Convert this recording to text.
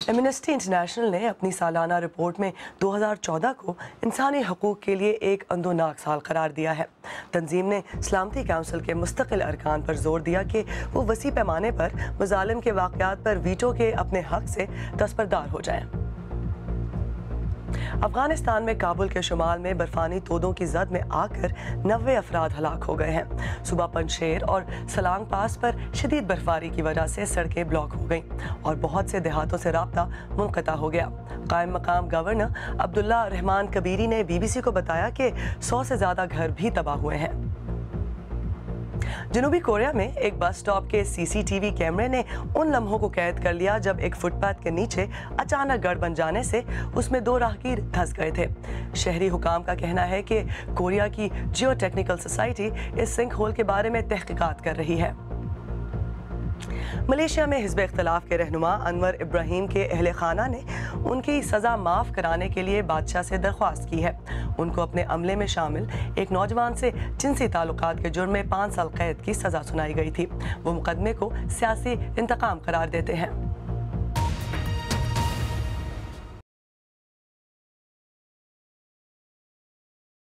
Amnesty international ने अपनी सालाना रिपोर्ट में 2014 को इंसानी हकूक़ के लिए एक अंदोनाक साल करार दिया है। तंजीम ने सलामती काउंसिल के मुस्तकिल अरकान पर जोर दिया कि वो वसी पैमाने पर मुजालिम के वाक़यात पर वीटो के अपने हक से दस्तबरदार हो जाएं। अफगानिस्तान में काबुल के शुमाल में बर्फानी तोदों की जद में आकर 90 अफराद हलाक हो गए हैं। सुबह पंजशेर और सलांग पास पर शदीद बर्फबारी की वजह से सड़कें ब्लॉक हो गईं और बहुत से देहातों से राब्ता मुनक़ता हो गया। कायम मकाम गवर्नर अब्दुल्ला रहमान कबीरी ने BBC को बताया कि 100 से ज़्यादा घर भी तबाह हुए हैं। जनूबी कोरिया में एक बस स्टॉप के CCTV कैमरे ने उन लम्हों को कैद कर लिया जब एक फुटपाथ के नीचे अचानक गड़ बन जाने से उसमें 2 राहगीर धंस गए थे। शहरी हुकाम का कहना है कि कोरिया की जियो टेक्निकल सोसाइटी इस सिंक होल के बारे में तहकीकात कर रही है। मलेशिया में हिज़्ब इख्तिलाफ के रहनुमा अनवर इब्राहिम के अहले खाना ने उनकी सज़ा माफ़ कराने के लिए बादशाह से दरख्वास्त की है। उनको अपने अमले में शामिल एक नौजवान से जिनसी ताल्लुकात के जुर्म में 5 साल कैद की सज़ा सुनाई गई थी। वो मुकदमे को सियासी इंतकाम करार देते हैं।